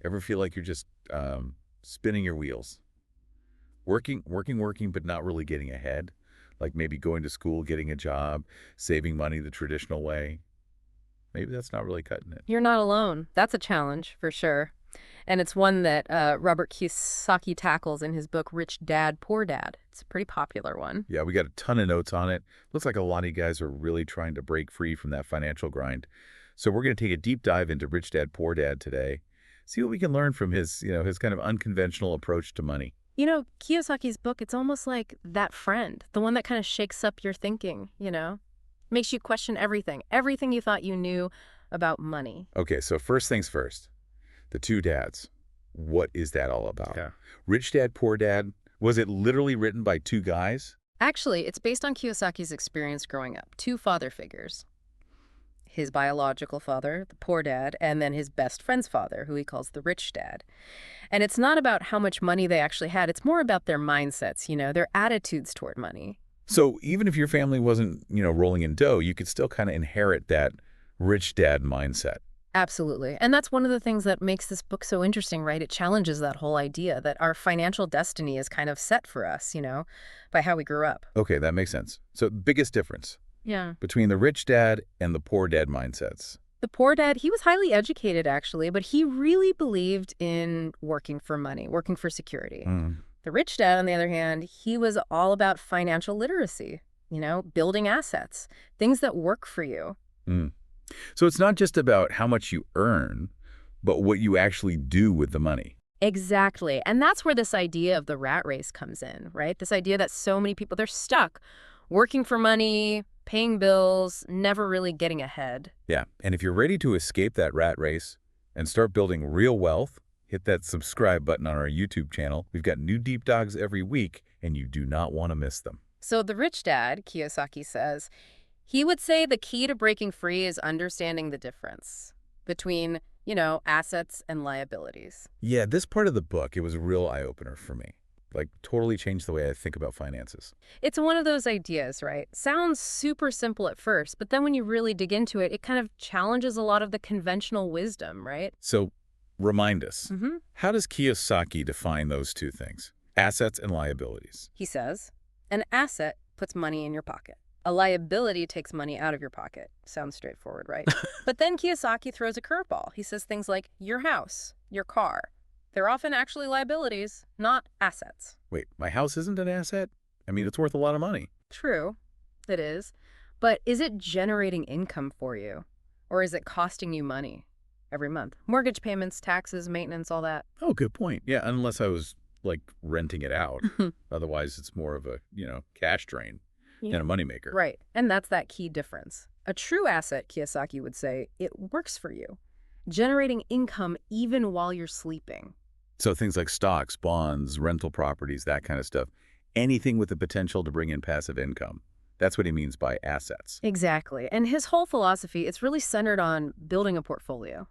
Ever feel like you're just spinning your wheels? Working, but not really getting ahead? Like maybe going to school, getting a job, saving money the traditional way? Maybe that's not really cutting it. You're not alone. That's a challenge, for sure. And it's one that Robert Kiyosaki tackles in his book, Rich Dad, Poor Dad. It's a pretty popular one. Yeah, we got a ton of notes on it. Looks like a lot of you guys are really trying to break free from that financial grind. So we're going to take a deep dive into Rich Dad, Poor Dad today. See what we can learn from his kind of unconventional approach to money. Kiyosaki's book, it's almost like that friend, the one that kind of shakes up your thinking. Makes you question everything you thought you knew about money. Okay, so first things first, the two dads. What is that all about? Yeah. Rich Dad, Poor Dad, was it literally written by two guys? Actually, it's based on Kiyosaki's experience growing up. Two father figures. His biological father, the poor dad, and then his best friend's father, who he calls the rich dad. And it's not about how much money they actually had. It's more about their mindsets, their attitudes toward money. So even if your family wasn't, rolling in dough, you could still kind of inherit that rich dad mindset. Absolutely. And that's one of the things that makes this book so interesting, right? It challenges that whole idea that our financial destiny is kind of set for us, by how we grew up. Okay, that makes sense. So biggest difference Yeah. between the rich dad and the poor dad mindsets. The poor dad, he was highly educated, actually, but he really believed in working for money, working for security. The rich dad, on the other hand, he was all about financial literacy, building assets, things that work for you. Mm. So it's not just about how much you earn, but what you actually do with the money. Exactly. And that's where this idea of the rat race comes in, right? This idea that so many people, they're stuck working for money, paying bills, never really getting ahead. Yeah, and if you're ready to escape that rat race and start building real wealth, hit that subscribe button on our YouTube channel. We've got new deep dives every week, and you do not want to miss them. So the rich dad, Kiyosaki says, he would say the key to breaking free is understanding the difference between, assets and liabilities. Yeah, this part of the book, it was a real eye-opener for me. Like, totally changed the way I think about finances. It's one of those ideas, right? Sounds super simple at first, but then when you really dig into it, it kind of challenges a lot of the conventional wisdom, right? So, remind us, how does Kiyosaki define those two things? Assets and liabilities. He says, an asset puts money in your pocket. A liability takes money out of your pocket. Sounds straightforward, right? But then Kiyosaki throws a curveball. He says things like your house, your car. They're often actually liabilities, not assets. Wait, my house isn't an asset? I mean, it's worth a lot of money. True, it is. But is it generating income for you? Or is it costing you money every month? Mortgage payments, taxes, maintenance, all that. Oh, good point. Yeah, unless I was, like, renting it out. Otherwise, it's more of a, cash drain and a moneymaker. Right, and that's that key difference. A true asset, Kiyosaki would say, it works for you, generating income even while you're sleeping. So things like stocks, bonds, rental properties, that kind of stuff. Anything with the potential to bring in passive income. That's what he means by assets. Exactly. And his whole philosophy, it's really centered on building a portfolio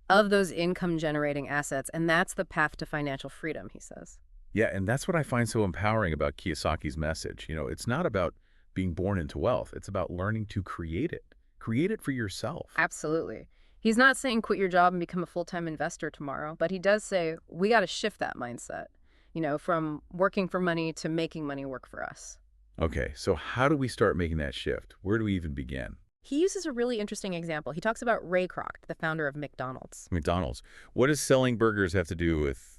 of those income-generating assets, and that's the path to financial freedom, he says. Yeah, and that's what I find so empowering about Kiyosaki's message. It's not about being born into wealth. It's about learning to create it. Create it for yourself. Absolutely. He's not saying quit your job and become a full-time investor tomorrow, but he does say we got to shift that mindset, from working for money to making money work for us. Okay, so how do we start making that shift? Where do we even begin? He uses a really interesting example. He talks about Ray Kroc, the founder of McDonald's. McDonald's. What does selling burgers have to do with,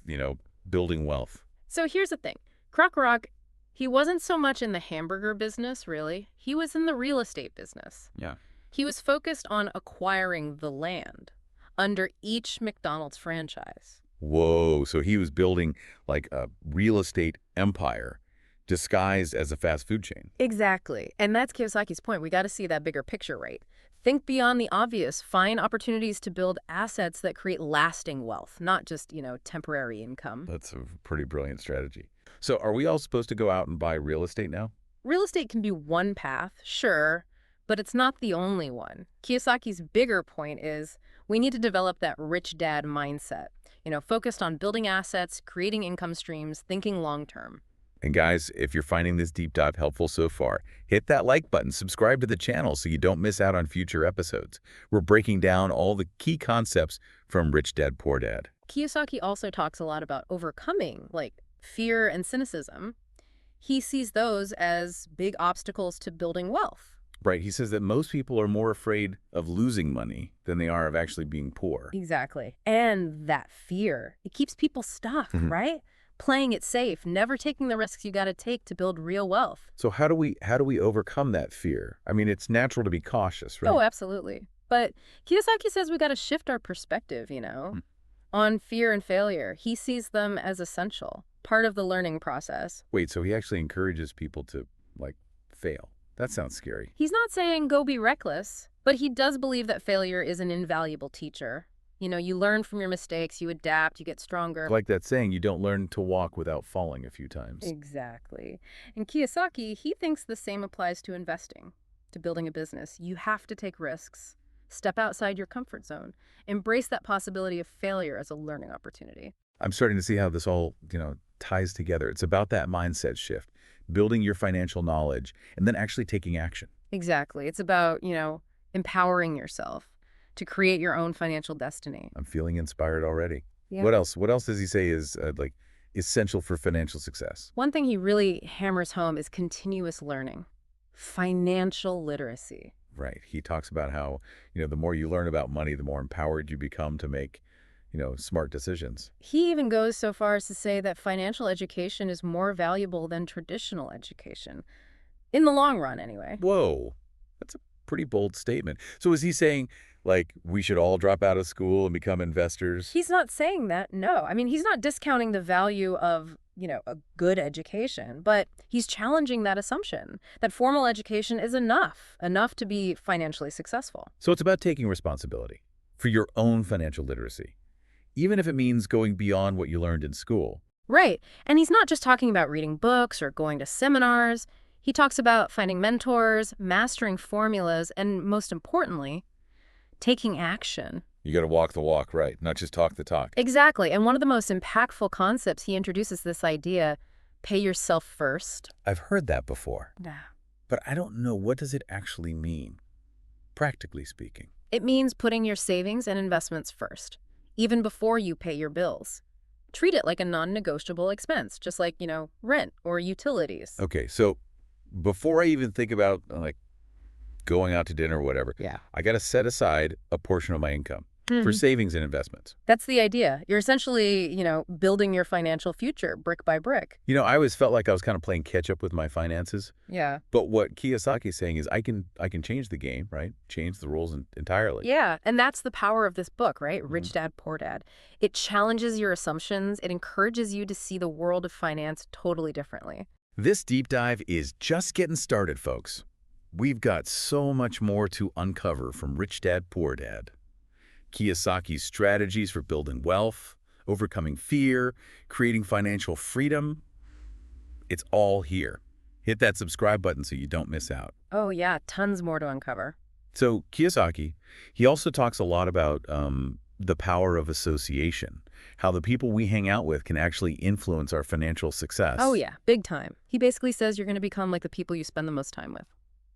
building wealth? So here's the thing. Kroc, he wasn't so much in the hamburger business, really. He was in the real estate business. Yeah. He was focused on acquiring the land under each McDonald's franchise. Whoa, so he was building like a real estate empire disguised as a fast food chain. Exactly. And that's Kiyosaki's point. We got to see that bigger picture, right? Think beyond the obvious. Find opportunities to build assets that create lasting wealth, not just, temporary income. That's a pretty brilliant strategy. So are we all supposed to go out and buy real estate now? Real estate can be one path, sure, but it's not the only one. Kiyosaki's bigger point is we need to develop that rich dad mindset, focused on building assets, creating income streams, thinking long term. And guys, if you're finding this deep dive helpful so far, hit that like button, subscribe to the channel so you don't miss out on future episodes. We're breaking down all the key concepts from Rich Dad, Poor Dad. Kiyosaki also talks a lot about overcoming, like fear and cynicism. He sees those as big obstacles to building wealth. Right, he says that most people are more afraid of losing money than they are of actually being poor. Exactly. And that fear, it keeps people stuck, Mhm. right? Playing it safe, never taking the risks you got to take to build real wealth. So how do we overcome that fear? I mean, it's natural to be cautious, Oh, right? absolutely. But Kiyosaki says we got to shift our perspective, Hmm. on fear and failure. He sees them as essential, part of the learning process. Wait, so he actually encourages people to, like, fail. That sounds scary. He's not saying go be reckless, but he does believe that failure is an invaluable teacher. You learn from your mistakes, you adapt, you get stronger. Like that saying, you don't learn to walk without falling a few times. Exactly. And Kiyosaki, he thinks the same applies to investing, to building a business. You have to take risks, step outside your comfort zone, embrace that possibility of failure as a learning opportunity. I'm starting to see how this all, ties together. It's about that mindset shift, building your financial knowledge, and then actually taking action. Exactly. It's about, empowering yourself to create your own financial destiny. I'm feeling inspired already. Yeah. What else? What else does he say is essential for financial success? One thing he really hammers home is continuous learning, financial literacy. Right. He talks about how, the more you learn about money, the more empowered you become to make, smart decisions. He even goes so far as to say that financial education is more valuable than traditional education, in the long run, anyway. Whoa. That's a pretty bold statement. So is he saying, like, we should all drop out of school and become investors? He's not saying that, no. I mean, he's not discounting the value of, a good education, but he's challenging that assumption that formal education is enough to be financially successful. So it's about taking responsibility for your own financial literacy, even if it means going beyond what you learned in school. Right. And he's not just talking about reading books or going to seminars. He talks about finding mentors, mastering formulas, and most importantly, taking action. You got to walk the walk, right? Not just talk the talk. Exactly. And one of the most impactful concepts he introduces this idea, pay yourself first. I've heard that before, Yeah. but I don't know, what does it actually mean, practically speaking? It means putting your savings and investments first, even before you pay your bills. Treat it like a non-negotiable expense, just like, rent or utilities. Okay, so before I even think about, like, going out to dinner or whatever, Yeah. I got to set aside a portion of my income for Mhm. savings and investments. That's the idea. You're essentially, building your financial future brick by brick. I always felt like I was kind of playing catch up with my finances. Yeah. But what Kiyosaki is saying is I can change the game, right? Change the rules entirely. Yeah, and that's the power of this book, right? Mhm. Rich Dad, Poor Dad. It challenges your assumptions. It encourages you to see the world of finance totally differently. This deep dive is just getting started, folks. We've got so much more to uncover from Rich Dad, Poor Dad. Kiyosaki's strategies for building wealth, overcoming fear, creating financial freedom. It's all here. Hit that subscribe button so you don't miss out. Oh, yeah, tons more to uncover. So Kiyosaki, he also talks a lot about the power of association, how the people we hang out with can actually influence our financial success. Oh, yeah, big time. He basically says you're going to become like the people you spend the most time with.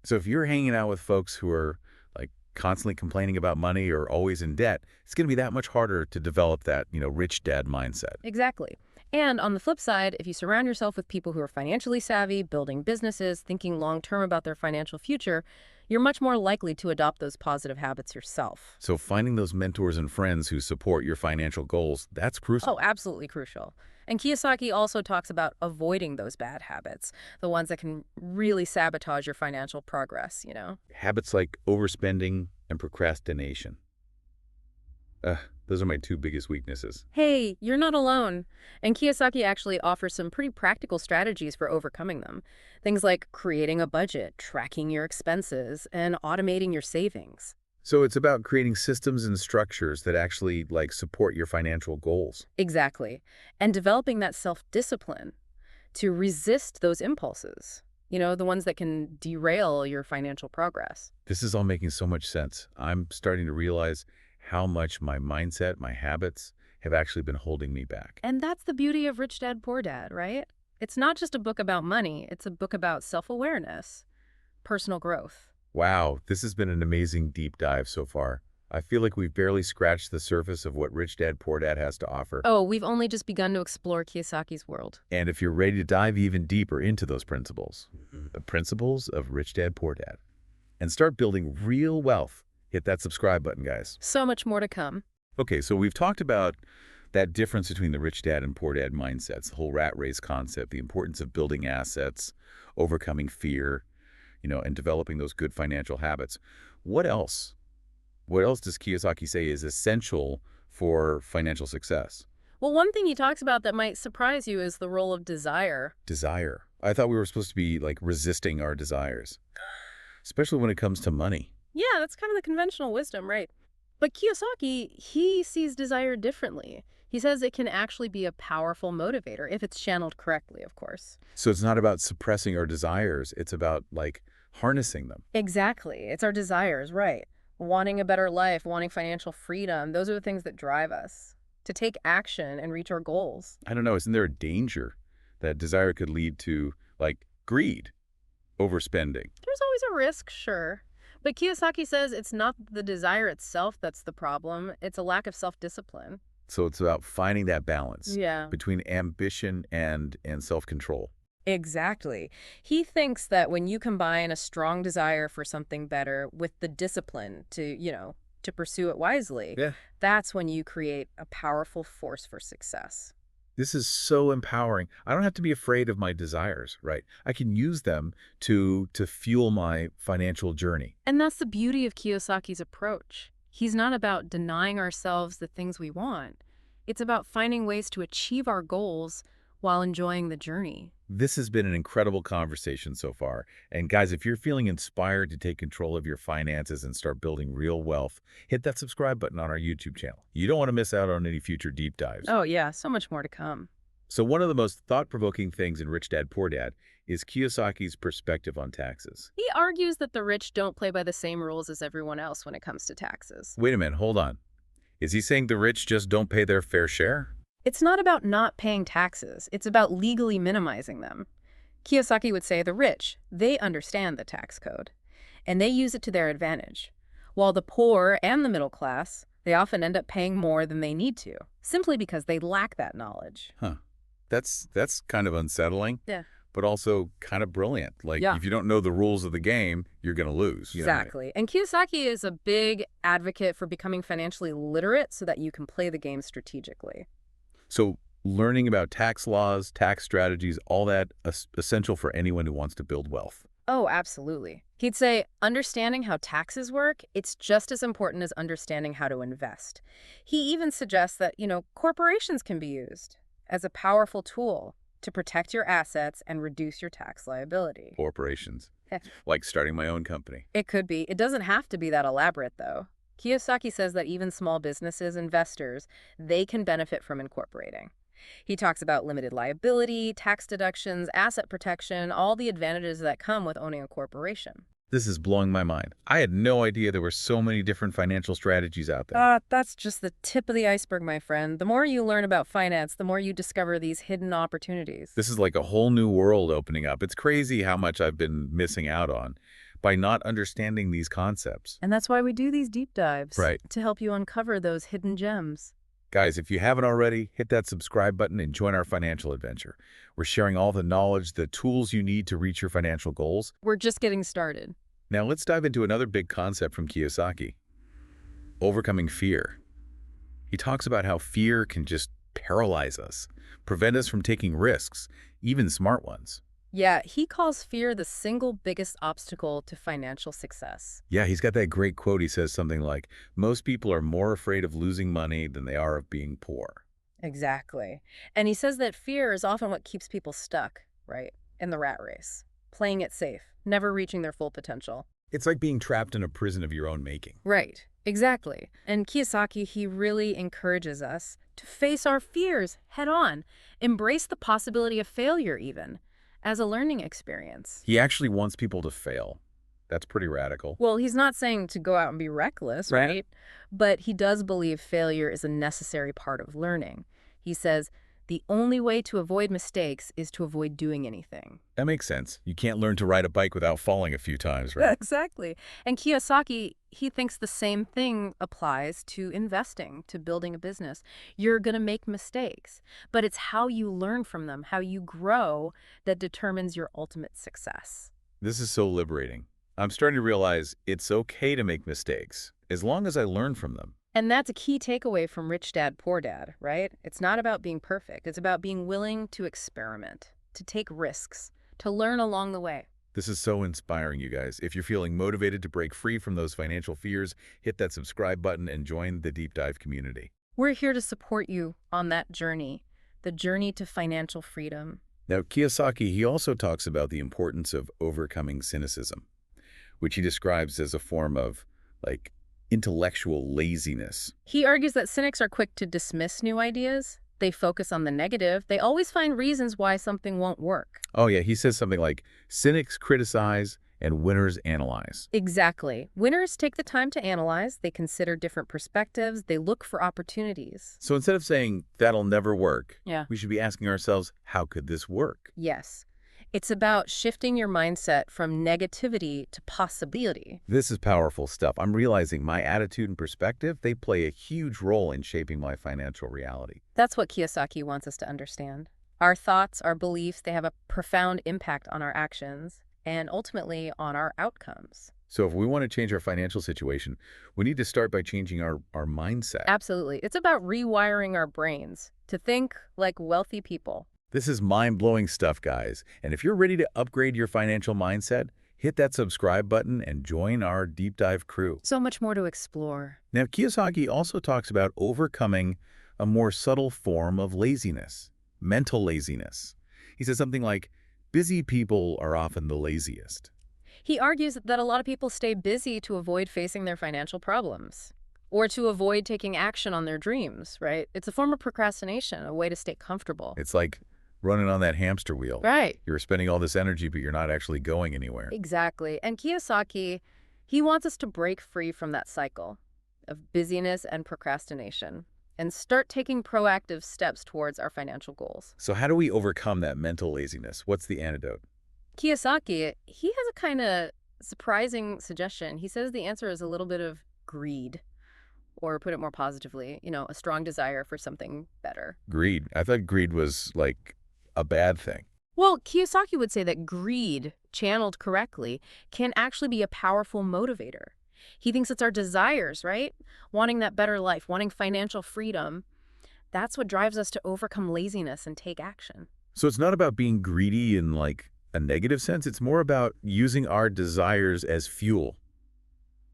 So if you're hanging out with folks who are like constantly complaining about money or always in debt, it's going to be that much harder to develop that, rich dad mindset. Exactly. And on the flip side, if you surround yourself with people who are financially savvy, building businesses, thinking long-term about their financial future, you're much more likely to adopt those positive habits yourself. So finding those mentors and friends who support your financial goals, that's crucial. Oh, absolutely crucial. And Kiyosaki also talks about avoiding those bad habits, the ones that can really sabotage your financial progress. Habits like overspending and procrastination. Those are my two biggest weaknesses. Hey, you're not alone. And Kiyosaki actually offers some pretty practical strategies for overcoming them. Things like creating a budget, tracking your expenses, and automating your savings. So it's about creating systems and structures that actually support your financial goals. Exactly. And developing that self-discipline to resist those impulses. The ones that can derail your financial progress. This is all making so much sense. I'm starting to realize how much my mindset, my habits have actually been holding me back. And that's the beauty of Rich Dad, Poor Dad, right? It's not just a book about money, it's a book about self-awareness, personal growth. Wow, this has been an amazing deep dive so far. I feel like we've barely scratched the surface of what Rich Dad Poor Dad has to offer. Oh, we've only just begun to explore Kiyosaki's world. And if you're ready to dive even deeper into those principles, the principles of Rich Dad Poor Dad, and start building real wealth, hit that subscribe button, guys. So much more to come. Okay, so we've talked about that difference between the rich dad and poor dad mindsets, the whole rat race concept, the importance of building assets, overcoming fear, and developing those good financial habits. What else? What else does Kiyosaki say is essential for financial success? Well, one thing he talks about that might surprise you is the role of desire. Desire. I thought we were supposed to be like resisting our desires, especially when it comes to money. Yeah, that's kind of the conventional wisdom, right? But Kiyosaki, he sees desire differently. He says it can actually be a powerful motivator if it's channeled correctly, of course. So it's not about suppressing our desires. It's about like harnessing them. Exactly. It's our desires, right? Wanting a better life, wanting financial freedom, those are the things that drive us to take action and reach our goals. I don't know. Isn't there a danger that desire could lead to like greed, overspending? There's always a risk, sure. But Kiyosaki says it's not the desire itself that's the problem, it's a lack of self-discipline. So it's about finding that balance Yeah. between ambition and self-control. Exactly. He thinks that when you combine a strong desire for something better with the discipline to pursue it wisely, Yeah. that's when you create a powerful force for success. This is so empowering. I don't have to be afraid of my desires, right? I can use them to fuel my financial journey. And that's the beauty of Kiyosaki's approach. He's not about denying ourselves the things we want. It's about finding ways to achieve our goals while enjoying the journey. This has been an incredible conversation so far. And guys, if you're feeling inspired to take control of your finances and start building real wealth, hit that subscribe button on our YouTube channel. You don't want to miss out on any future deep dives. Oh, yeah, so much more to come. So one of the most thought-provoking things in Rich Dad, Poor Dad is Kiyosaki's perspective on taxes. He argues that the rich don't play by the same rules as everyone else when it comes to taxes. Wait a minute, hold on. Is he saying the rich just don't pay their fair share? It's not about not paying taxes. It's about legally minimizing them. Kiyosaki would say the rich, they understand the tax code, and they use it to their advantage. While the poor and the middle class, they often end up paying more than they need to, simply because they lack that knowledge. Huh. That's kind of unsettling. Yeah. But also kind of brilliant. Like, Yeah. if you don't know the rules of the game, you're going to lose. Exactly. And Kiyosaki is a big advocate for becoming financially literate so that you can play the game strategically. So learning about tax laws, tax strategies, all that essential for anyone who wants to build wealth. Oh, absolutely. He'd say understanding how taxes work, it's just as important as understanding how to invest. He even suggests that, corporations can be used as a powerful tool to protect your assets and reduce your tax liability. Corporations. Heh. Like starting my own company. It could be. It doesn't have to be that elaborate, though. Kiyosaki says that even small businesses, investors, they can benefit from incorporating. He talks about limited liability, tax deductions, asset protection, all the advantages that come with owning a corporation. This is blowing my mind. I had no idea there were so many different financial strategies out there. That's just the tip of the iceberg, my friend. The more you learn about finance, the more you discover these hidden opportunities. This is like a whole new world opening up. It's crazy how much I've been missing out on by not understanding these concepts. And that's why we do these deep dives. Right. To help you uncover those hidden gems. Guys, if you haven't already, hit that subscribe button and join our financial adventure. We're sharing all the knowledge, the tools you need to reach your financial goals. We're just getting started. Now let's dive into another big concept from Kiyosaki, overcoming fear. He talks about how fear can just paralyze us, prevent us from taking risks, even smart ones. Yeah, he calls fear the single biggest obstacle to financial success. Yeah, he's got that great quote. He says something like, most people are more afraid of losing money than they are of being poor. Exactly. And he says that fear is often what keeps people stuck, right, in the rat race, playing it safe, never reaching their full potential. It's like being trapped in a prison of your own making. Right, exactly. And Kiyosaki, he really encourages us to face our fears head on, embrace the possibility of failure even, as a learning experience. He actually wants people to fail. That's pretty radical. Well, he's not saying to go out and be reckless, right? But he does believe failure is a necessary part of learning. He says, The only way to avoid mistakes is to avoid doing anything. That makes sense. You can't learn to ride a bike without falling a few times, right? Exactly. And Kiyosaki, he thinks the same thing applies to investing, to building a business. You're going to make mistakes, but it's how you learn from them, how you grow, that determines your ultimate success. This is so liberating. I'm starting to realize it's okay to make mistakes, as long as I learn from them. And that's a key takeaway from Rich Dad, Poor Dad, right? It's not about being perfect. It's about being willing to experiment, to take risks, to learn along the way. This is so inspiring, you guys. If you're feeling motivated to break free from those financial fears, hit that subscribe button and join the Deep Dive community. We're here to support you on that journey, the journey to financial freedom. Now, Kiyosaki, he also talks about the importance of overcoming cynicism, which he describes as a form of, like, intellectual laziness. He argues that cynics are quick to dismiss new ideas. They focus on the negative. They always find reasons why something won't work. Oh, yeah, he says something like, cynics criticize and winners analyze. Exactly. Winners take the time to analyze. They consider different perspectives. They look for opportunities. So instead of saying, that'll never work, Yeah. we should be asking ourselves, how could this work? Yes. It's about shifting your mindset from negativity to possibility. This is powerful stuff. I'm realizing my attitude and perspective, they play a huge role in shaping my financial reality. That's what Kiyosaki wants us to understand. Our thoughts, our beliefs, they have a profound impact on our actions and ultimately on our outcomes. So if we want to change our financial situation, we need to start by changing our mindset. Absolutely. It's about rewiring our brains to think like wealthy people. This is mind-blowing stuff, guys. And if you're ready to upgrade your financial mindset, hit that subscribe button and join our deep dive crew. So much more to explore. Now, Kiyosaki also talks about overcoming a more subtle form of laziness, mental laziness. He says something like, busy people are often the laziest. He argues that a lot of people stay busy to avoid facing their financial problems or to avoid taking action on their dreams, right? It's a form of procrastination, a way to stay comfortable. It's like running on that hamster wheel. Right. You're spending all this energy, but you're not actually going anywhere. Exactly. And Kiyosaki, he wants us to break free from that cycle of busyness and procrastination and start taking proactive steps towards our financial goals. So how do we overcome that mental laziness? What's the antidote? Kiyosaki, he has a kind of surprising suggestion. He says the answer is a little bit of greed, or put it more positively, a strong desire for something better. Greed. I thought greed was like a bad thing. Well, Kiyosaki would say that greed, channeled correctly, can actually be a powerful motivator. He thinks it's our desires, right? Wanting that better life, wanting financial freedom. That's what drives us to overcome laziness and take action. So it's not about being greedy in like a negative sense. It's more about using our desires as fuel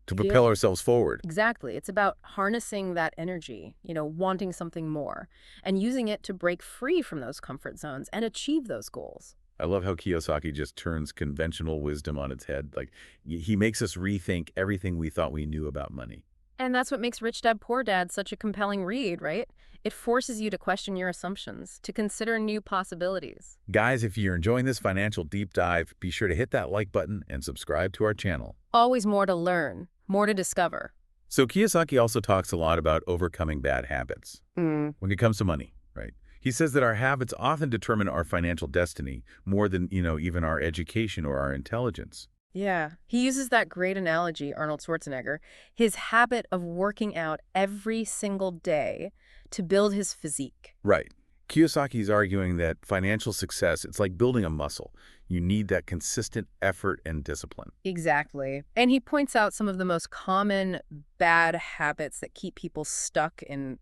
to propel ourselves forward. Exactly. It's about harnessing that energy, wanting something more, and using it to break free from those comfort zones and achieve those goals. I love how Kiyosaki just turns conventional wisdom on its head. Like, he makes us rethink everything we thought we knew about money. And that's what makes Rich Dad, Poor Dad such a compelling read, right? It forces you to question your assumptions, to consider new possibilities. Guys, if you're enjoying this financial deep dive, be sure to hit that like button and subscribe to our channel. Always more to learn, more to discover. So Kiyosaki also talks a lot about overcoming bad habits when it comes to money, right? He says that our habits often determine our financial destiny more than, even our education or our intelligence. Yeah. He uses that great analogy, Arnold Schwarzenegger, his habit of working out every single day to build his physique. Right. Kiyosaki's arguing that financial success, it's like building a muscle. You need that consistent effort and discipline. Exactly. And he points out some of the most common bad habits that keep people stuck in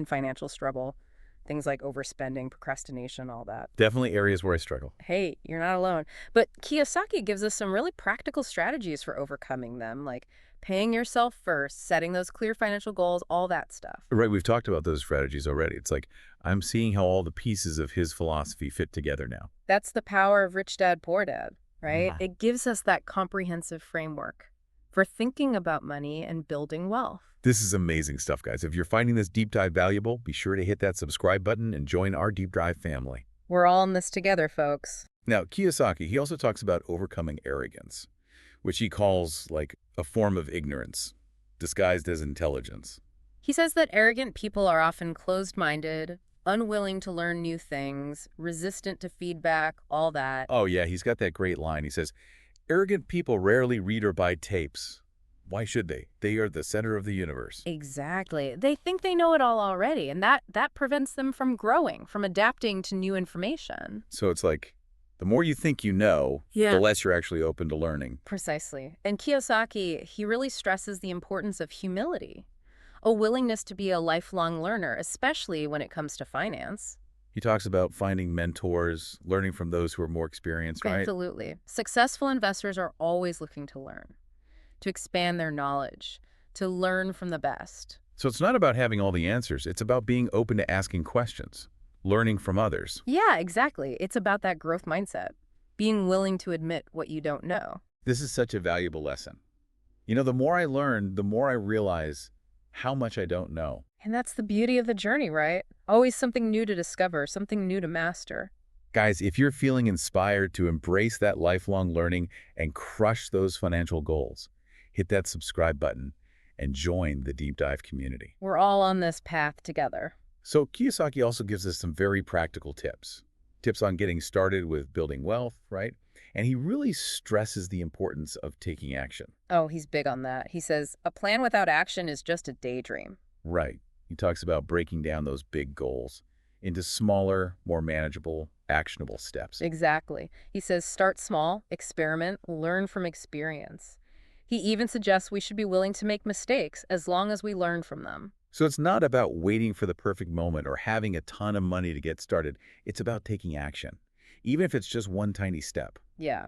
financial struggle. Things like overspending, procrastination, all that. Definitely areas where I struggle. Hey, you're not alone. But Kiyosaki gives us some really practical strategies for overcoming them, like paying yourself first, setting those clear financial goals, all that stuff. Right, we've talked about those strategies already. It's like I'm seeing how all the pieces of his philosophy fit together now. That's the power of Rich Dad, Poor Dad, right? Yeah. It gives us that comprehensive framework for thinking about money and building wealth. This is amazing stuff, guys. If you're finding this deep dive valuable, be sure to hit that subscribe button and join our deep dive family. We're all in this together, folks. Now, Kiyosaki, he also talks about overcoming arrogance, which he calls like a form of ignorance, disguised as intelligence. He says that arrogant people are often closed-minded, unwilling to learn new things, resistant to feedback, all that. Oh, yeah, he's got that great line. He says, arrogant people rarely read or buy tapes. Why should they? They are the center of the universe. Exactly. They think they know it all already, and that prevents them from growing, from adapting to new information. So it's like, the more you think you know, the Yeah. less you're actually open to learning. Precisely. And Kiyosaki, he really stresses the importance of humility, a willingness to be a lifelong learner, especially when it comes to finance. He talks about finding mentors, learning from those who are more experienced, right? Absolutely. Successful investors are always looking to learn, to expand their knowledge, to learn from the best. So it's not about having all the answers. It's about being open to asking questions, learning from others. Yeah, exactly. It's about that growth mindset, being willing to admit what you don't know. This is such a valuable lesson. You know, the more I learn, the more I realize how much I don't know. And that's the beauty of the journey, right? Always something new to discover, something new to master. Guys, if you're feeling inspired to embrace that lifelong learning and crush those financial goals, hit that subscribe button and join the deep dive community. We're all on this path together. So Kiyosaki also gives us some very practical tips. Tips on getting started with building wealth, right? And he really stresses the importance of taking action. Oh, he's big on that. He says, a plan without action is just a daydream. Right. He talks about breaking down those big goals into smaller, more manageable, actionable steps. Exactly. He says, start small, experiment, learn from experience. He even suggests we should be willing to make mistakes as long as we learn from them. So it's not about waiting for the perfect moment or having a ton of money to get started. It's about taking action, even if it's just one tiny step. Yeah.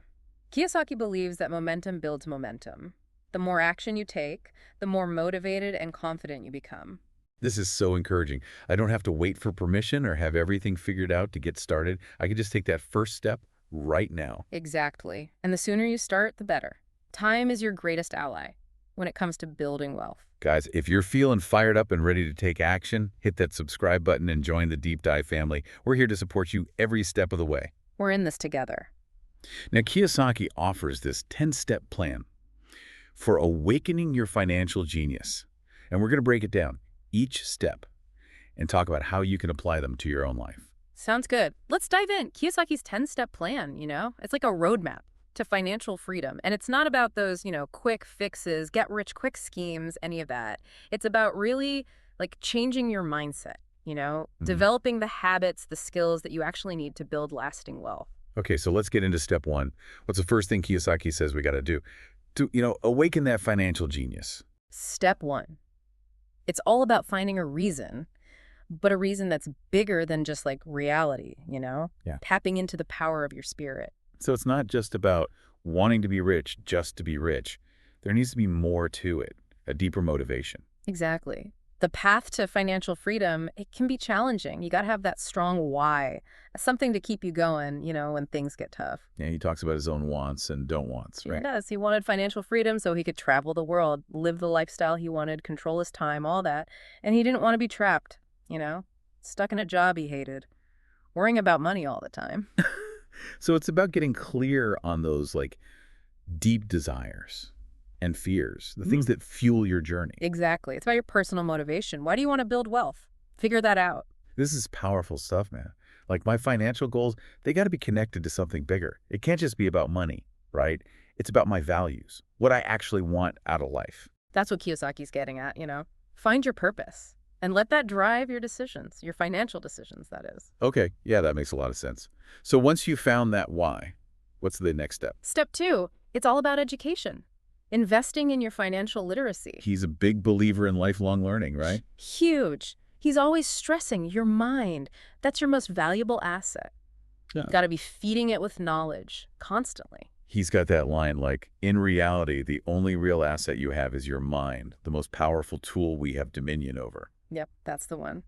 Kiyosaki believes that momentum builds momentum. The more action you take, the more motivated and confident you become. This is so encouraging. I don't have to wait for permission or have everything figured out to get started. I can just take that first step right now. Exactly. And the sooner you start, the better. Time is your greatest ally when it comes to building wealth. Guys, if you're feeling fired up and ready to take action, hit that subscribe button and join the Deep Dive family. We're here to support you every step of the way. We're in this together. Now, Kiyosaki offers this 10-step plan for awakening your financial genius. And we're going to break it down, each step, and talk about how you can apply them to your own life. Sounds good. Let's dive in. Kiyosaki's 10-step plan, it's like a roadmap to financial freedom. And it's not about those, quick fixes, get-rich-quick schemes, any of that. It's about really, like, changing your mindset, developing the habits, the skills that you actually need to build lasting wealth. Okay, so let's get into step one. What's the first thing Kiyosaki says we got to do? To, awaken that financial genius. Step one. It's all about finding a reason, but a reason that's bigger than just like reality, Yeah. Tapping into the power of your spirit. So it's not just about wanting to be rich just to be rich. There needs to be more to it, a deeper motivation. Exactly. The path to financial freedom, it can be challenging. You got to have that strong why, something to keep you going, when things get tough. Yeah, he talks about his own wants and don't wants, He right? does. He wanted financial freedom so he could travel the world, live the lifestyle he wanted, control his time, all that. And he didn't want to be trapped, stuck in a job he hated, worrying about money all the time. So it's about getting clear on those deep desires and fears, the things that fuel your journey. Exactly. It's about your personal motivation. Why do you want to build wealth? Figure that out. This is powerful stuff, man. Like my financial goals, they got to be connected to something bigger. It can't just be about money, right? It's about my values, what I actually want out of life. That's what Kiyosaki's getting at, Find your purpose and let that drive your decisions, your financial decisions, that is. Okay, yeah, that makes a lot of sense. So once you found that why, what's the next step? Step two, it's all about education. Investing in your financial literacy. He's a big believer in lifelong learning, right? Huge. He's always stressing your mind. That's your most valuable asset. Yeah. Got to be feeding it with knowledge constantly. He's got that line in reality, the only real asset you have is your mind, the most powerful tool we have dominion over. Yep, that's the one.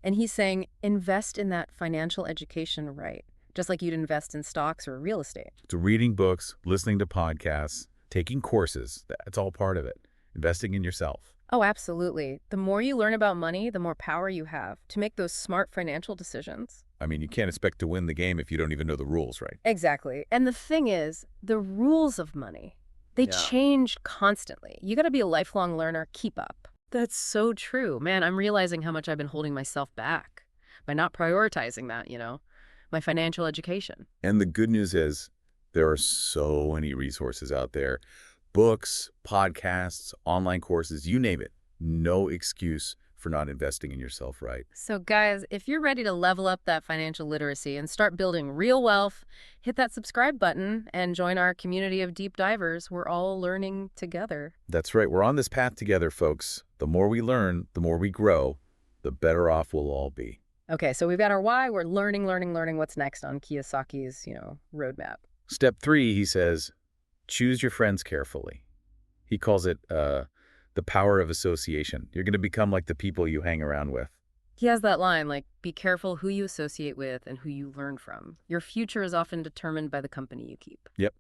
And he's saying invest in that financial education right, just like you'd invest in stocks or real estate. So reading books, listening to podcasts, taking courses, that's all part of it. Investing in yourself. Oh, absolutely. The more you learn about money, the more power you have to make those smart financial decisions. I mean, you can't expect to win the game if you don't even know the rules, right? Exactly. And the thing is, the rules of money, they change constantly. You got to be a lifelong learner, keep up. That's so true. Man, I'm realizing how much I've been holding myself back by not prioritizing that, my financial education. And the good news is there are so many resources out there. Books, podcasts, online courses, you name it. No excuse for not investing in yourself, right? So guys, if you're ready to level up that financial literacy and start building real wealth, hit that subscribe button and join our community of deep divers. We're all learning together. That's right. We're on this path together, folks. The more we learn, the more we grow, the better off we'll all be. Okay, so we've got our why. We're learning what's next on Kiyosaki's, roadmap. Step 3, he says, choose your friends carefully. He calls it the power of association. You're going to become like the people you hang around with. He has that line, like, be careful who you associate with and who you learn from. Your future is often determined by the company you keep. Yep.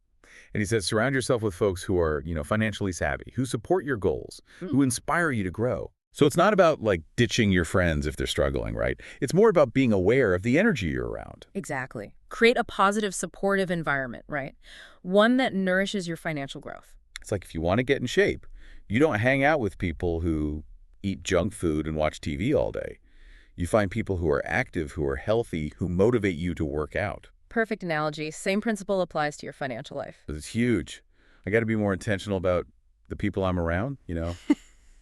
And he says, surround yourself with folks who are, financially savvy, who support your goals, who inspire you to grow. So it's not about, like, ditching your friends if they're struggling, right? It's more about being aware of the energy you're around. Exactly. Create a positive, supportive environment, right? One that nourishes your financial growth. It's like if you want to get in shape, you don't hang out with people who eat junk food and watch TV all day. You find people who are active, who are healthy, who motivate you to work out. Perfect analogy. Same principle applies to your financial life. It's huge. I got to be more intentional about the people I'm around,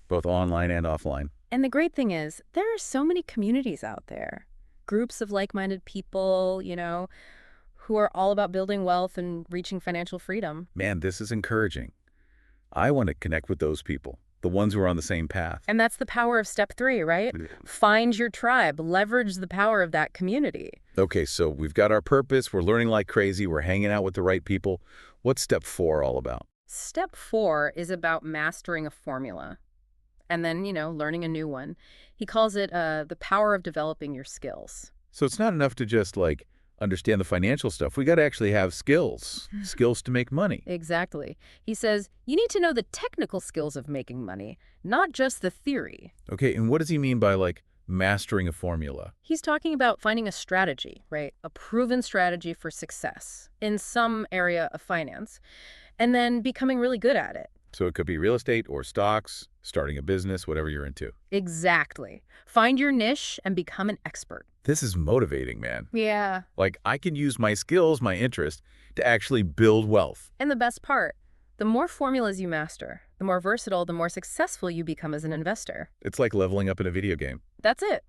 both online and offline. And the great thing is, there are so many communities out there. Groups of like-minded people, who are all about building wealth and reaching financial freedom. Man, this is encouraging. I want to connect with those people, the ones who are on the same path. And that's the power of step 3, right? Find your tribe. Leverage the power of that community. Okay, so we've got our purpose. We're learning like crazy. We're hanging out with the right people. What's step 4 all about? Step 4 is about mastering a formula and then, learning a new one. He calls it the power of developing your skills. So it's not enough to just, understand the financial stuff. We got to actually have skills to make money. Exactly. He says, you need to know the technical skills of making money, not just the theory. Okay, and what does he mean by, mastering a formula? He's talking about finding a strategy, right? A proven strategy for success in some area of finance, and then becoming really good at it. So it could be real estate or stocks, starting a business, whatever you're into. Exactly. Find your niche and become an expert. This is motivating, man. Yeah. I can use my skills, my interest, to actually build wealth. And the best part, the more formulas you master, the more versatile, the more successful you become as an investor. It's like leveling up in a video game. That's it.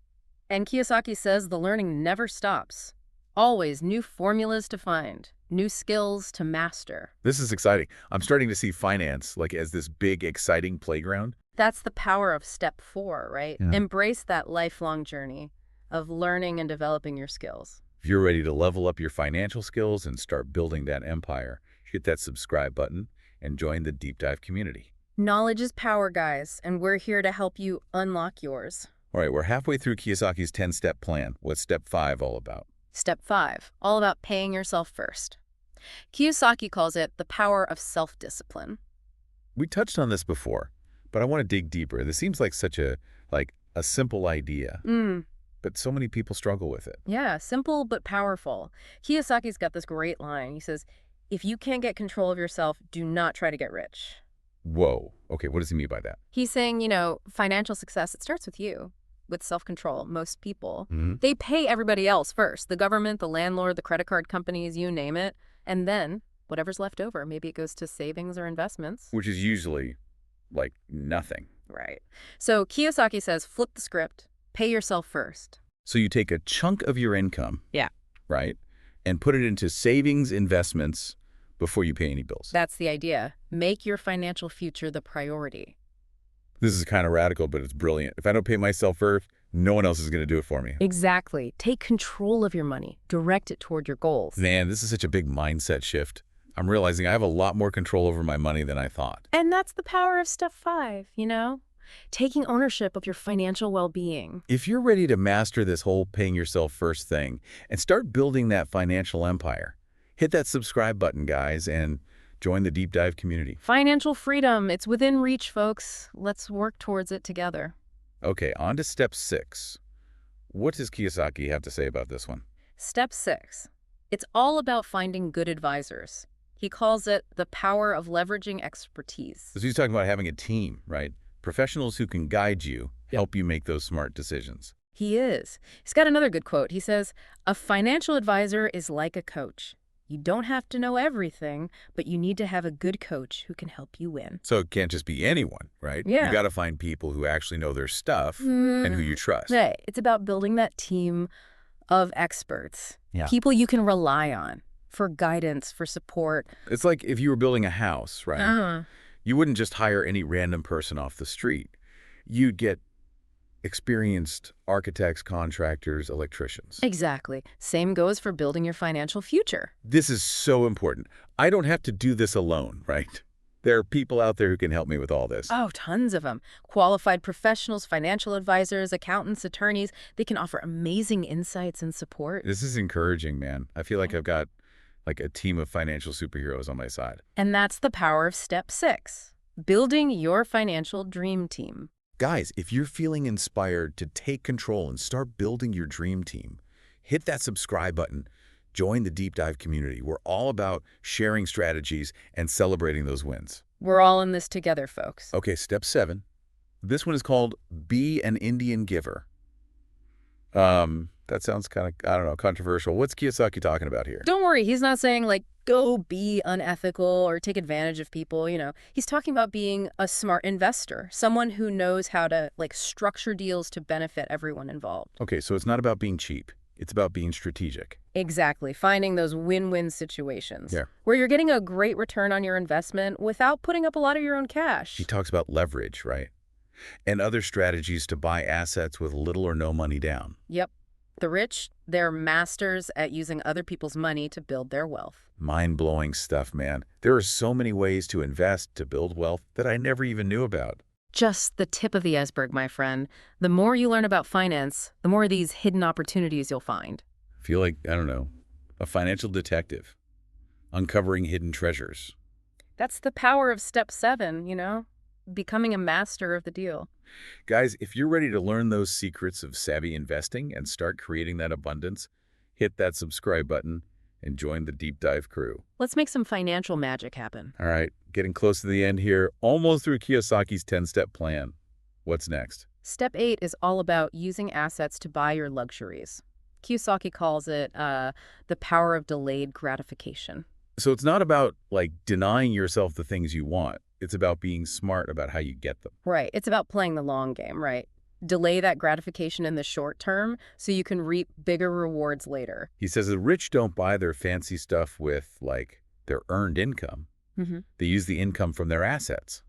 And Kiyosaki says the learning never stops. Always new formulas to find, new skills to master. This is exciting. I'm starting to see finance as this big, exciting playground. That's the power of step 4, right? Yeah. Embrace that lifelong journey of learning and developing your skills. If you're ready to level up your financial skills and start building that empire, hit that subscribe button and join the Deep Dive community. Knowledge is power, guys, and we're here to help you unlock yours. All right, we're halfway through Kiyosaki's 10-step plan. What's step 5 all about? Step 5, all about paying yourself first. Kiyosaki calls it the power of self-discipline. We touched on this before, but I want to dig deeper. This seems like such a simple idea, but so many people struggle with it. Yeah, simple but powerful. Kiyosaki's got this great line. He says, if you can't get control of yourself, do not try to get rich. Whoa. Okay, what does he mean by that? He's saying, financial success, it starts with you. With self-control, most people, they pay everybody else first. The government, the landlord, the credit card companies, you name it. And then whatever's left over, maybe it goes to savings or investments. Which is usually nothing. Right. So Kiyosaki says, flip the script, pay yourself first. So you take a chunk of your income. Yeah. Right? And put it into savings, investments before you pay any bills. That's the idea. Make your financial future the priority. This is kind of radical, but it's brilliant. If I don't pay myself first, no one else is going to do it for me. Exactly. Take control of your money. Direct it toward your goals. Man, this is such a big mindset shift. I'm realizing I have a lot more control over my money than I thought. And that's the power of step 5, Taking ownership of your financial well-being. If you're ready to master this whole paying yourself first thing and start building that financial empire, hit that subscribe button, guys, and join the Deep Dive community. Financial freedom. It's within reach, folks. Let's work towards it together. Okay, on to step 6. What does Kiyosaki have to say about this one? Step 6. It's all about finding good advisors. He calls it the power of leveraging expertise. So he's talking about having a team, right? Professionals who can guide you, help you make those smart decisions. He is. He's got another good quote. He says, "A financial advisor is like a coach. You don't have to know everything, but you need to have a good coach who can help you win." So it can't just be anyone, right? You Yeah. got to find people who actually know their stuff and who you Mm, trust. right. It's about building that team of experts, Yeah. people you can rely on for guidance, for support. It's like if you were building a house, right? Uh, You wouldn't just hire any random person off the street. You'd get experienced architects, contractors, electricians. exactly. Same goes for building your financial future. This is so important. I don't have to do this alone, right? There are people out there who can help me with all this. Oh, tons of them. Qualified professionals, financial advisors, accountants, attorneys. They can offer amazing insights and support. This is encouraging, man. I feel like I've got like a team of financial superheroes on my side. And that's the power of step 6, building your financial dream team. Guys, if you're feeling inspired to take control and start building your dream team, hit that subscribe button. Join the Deep Dive community. We're all about sharing strategies and celebrating those wins. We're all in this together, folks. Okay, step 7. This one is called Be an Indian Giver. That sounds kind of, I don't know, controversial. What's Kiyosaki talking about here? Don't worry, he's not saying like go be unethical or take advantage of people. He's talking about being a smart investor, someone who knows how to like structure deals to benefit everyone involved. Okay, so it's not about being cheap. It's about being strategic. Exactly, finding those win-win situations Yeah. where you're getting a great return on your investment without putting up a lot of your own cash. He talks about leverage, right? And other strategies to buy assets with little or no money down. Yep. The rich, they're masters at using other people's money to build their wealth. Mind-blowing stuff, man. There are so many ways to invest, to build wealth that I never even knew about. Just the tip of the iceberg, my friend. The more you learn about finance, the more of these hidden opportunities you'll find. I feel like, I don't know, a financial detective, uncovering hidden treasures. That's the power of step 7, becoming a master of the deal. Guys, if you're ready to learn those secrets of savvy investing and start creating that abundance, hit that subscribe button and join the Deep Dive crew. Let's make some financial magic happen. All right, getting close to the end here, almost through Kiyosaki's 10-step plan. What's next? Step 8 is all about using assets to buy your luxuries. Kiyosaki calls it the power of delayed gratification. So it's not about, like, denying yourself the things you want. It's about being smart about how you get them. Right. It's about playing the long game, right? Delay that gratification in the short term so you can reap bigger rewards later. He says the rich don't buy their fancy stuff with, like, their earned income. Mm-hmm. They use the income from their assets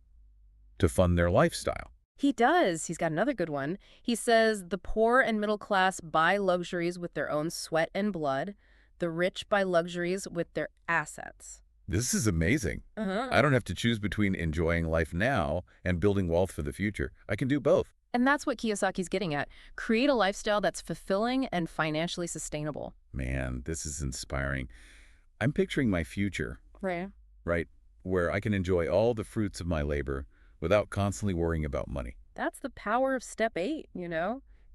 to fund their lifestyle. He does. He's got another good one. He says the poor and middle class buy luxuries with their own sweat and blood. The rich buy luxuries with their assets. This is amazing. Uh-huh. I don't have to choose between enjoying life now and building wealth for the future. I can do both. And that's what Kiyosaki's getting at. Create a lifestyle that's fulfilling and financially sustainable. Man, this is inspiring. I'm picturing my future, Right. right, where I can enjoy all the fruits of my labor without constantly worrying about money. That's the power of step 8,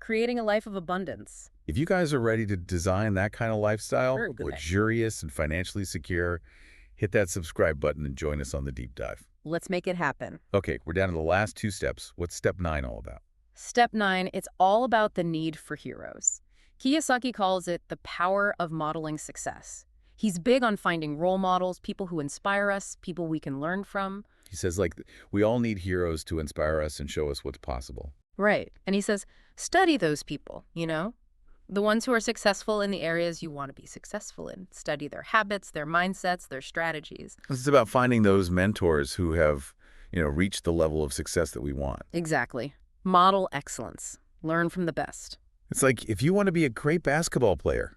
creating a life of abundance. If you guys are ready to design that kind of lifestyle, Very good. luxurious and financially secure, hit that subscribe button and join us on the deep dive. Let's make it happen. Okay, we're down to the last 2 steps. What's step 9 all about? Step 9, it's all about the need for heroes. Kiyosaki calls it the power of modeling success. He's big on finding role models, people who inspire us, people we can learn from. He says, like, we all need heroes to inspire us and show us what's possible. Right. And he says, study those people, the ones who are successful in the areas you want to be successful in. Study their habits, their mindsets, their strategies. It's about finding those mentors who have, reached the level of success that we want. Exactly. Model excellence. Learn from the best. It's like if you want to be a great basketball player,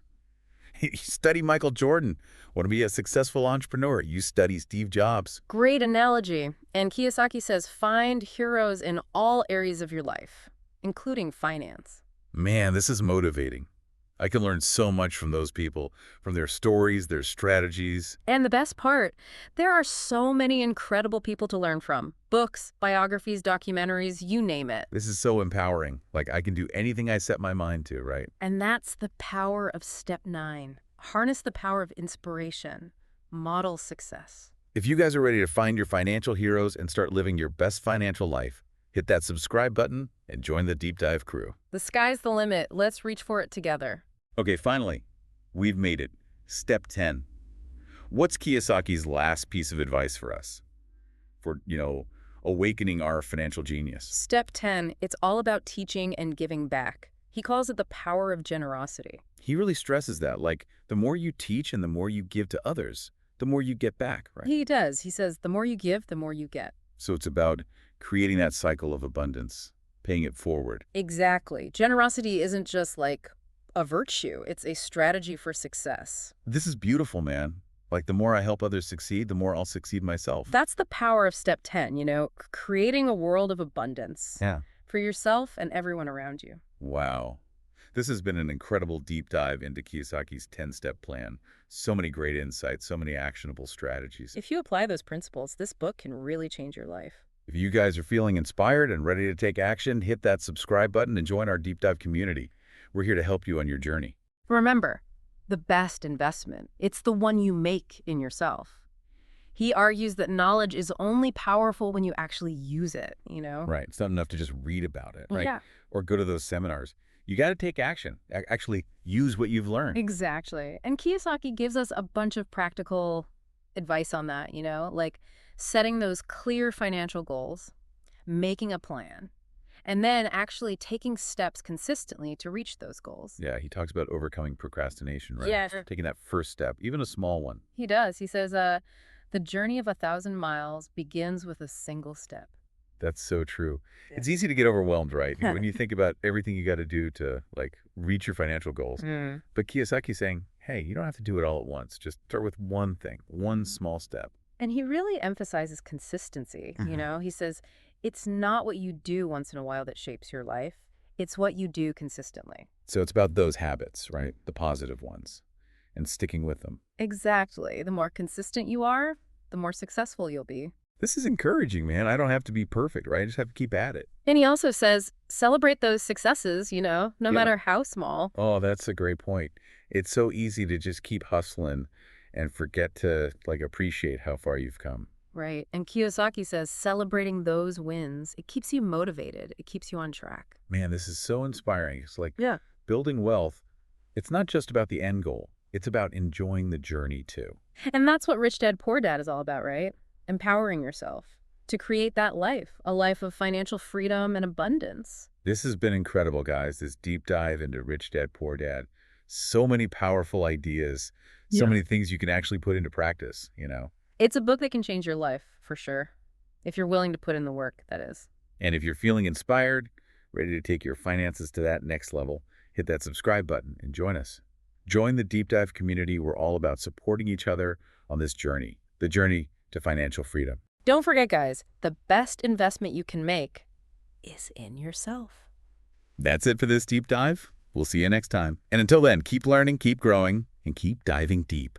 you study Michael Jordan. Want to be a successful entrepreneur, you study Steve Jobs. Great analogy. And Kiyosaki says find heroes in all areas of your life, including finance. Man, this is motivating. I can learn so much from those people, from their stories, their strategies. And the best part, there are so many incredible people to learn from. Books, biographies, documentaries, you name it. This is so empowering. Like, I can do anything I set my mind to, right? And that's the power of step 9. Harness the power of inspiration. Model success. If you guys are ready to find your financial heroes and start living your best financial life, Hit that subscribe button and join the deep dive crew. The sky's the limit. Let's reach for it together. Okay, finally, we've made it. Step 10. What's Kiyosaki's last piece of advice for us? For, awakening our financial genius. Step 10, it's all about teaching and giving back. He calls it the power of generosity. He really stresses that, like, the more you teach and the more you give to others, the more you get back, right? He does. He says, the more you give, the more you get. So it's about creating that cycle of abundance, paying it forward. Exactly. Generosity isn't just like a virtue. It's a strategy for success. This is beautiful, man. Like, the more I help others succeed, the more I'll succeed myself. That's the power of step 10, creating a world of abundance Yeah. for yourself and everyone around you. Wow. This has been an incredible deep dive into Kiyosaki's 10-step plan. So many great insights, so many actionable strategies. If you apply those principles, this book can really change your life. If you guys are feeling inspired and ready to take action, hit that subscribe button and join our deep dive community. We're here to help you on your journey. Remember, the best investment, it's the one you make in yourself. He argues that knowledge is only powerful when you actually use it, Right. It's not enough to just read about it, right? Yeah. Or go to those seminars. You got to take action. Actually use what you've learned. Exactly. And Kiyosaki gives us a bunch of practical advice on that, like setting those clear financial goals, making a plan, and then actually taking steps consistently to reach those goals. Yeah, he talks about overcoming procrastination, right? Yeah. Taking that first step, even a small one. He does. He says, the journey of 1,000 miles begins with a single step. That's so true. Yeah. It's easy to get overwhelmed, right? When you think about everything you got to do to, like, reach your financial goals. But Kiyosaki's saying, hey, you don't have to do it all at once. Just start with one thing, one small step. And he really emphasizes consistency. He says, it's not what you do once in a while that shapes your life. It's what you do consistently. So it's about those habits, right? The positive ones, and sticking with them. Exactly. The more consistent you are, the more successful you'll be. This is encouraging, man. I don't have to be perfect, right? I just have to keep at it. And he also says, celebrate those successes, no matter how small. Oh, that's a great point. It's so easy to just keep hustling and forget to, like, appreciate how far you've come. Right. And Kiyosaki says celebrating those wins, it keeps you motivated. It keeps you on track. Man, this is so inspiring. It's like Yeah. building wealth. It's not just about the end goal. It's about enjoying the journey, too. And that's what Rich Dad, Poor Dad is all about, right? Empowering yourself to create that life, a life of financial freedom and abundance. This has been incredible, guys, this deep dive into Rich Dad, Poor Dad. So many powerful ideas, so Yeah. many things you can actually put into practice, It's a book that can change your life, for sure. If you're willing to put in the work, that is. And if you're feeling inspired, ready to take your finances to that next level, hit that subscribe button and join us. Join the deep dive community. We're all about supporting each other on this journey, the journey to financial freedom. Don't forget, guys, the best investment you can make is in yourself. That's it for this deep dive. We'll see you next time. And until then, keep learning, keep growing, and keep diving deep.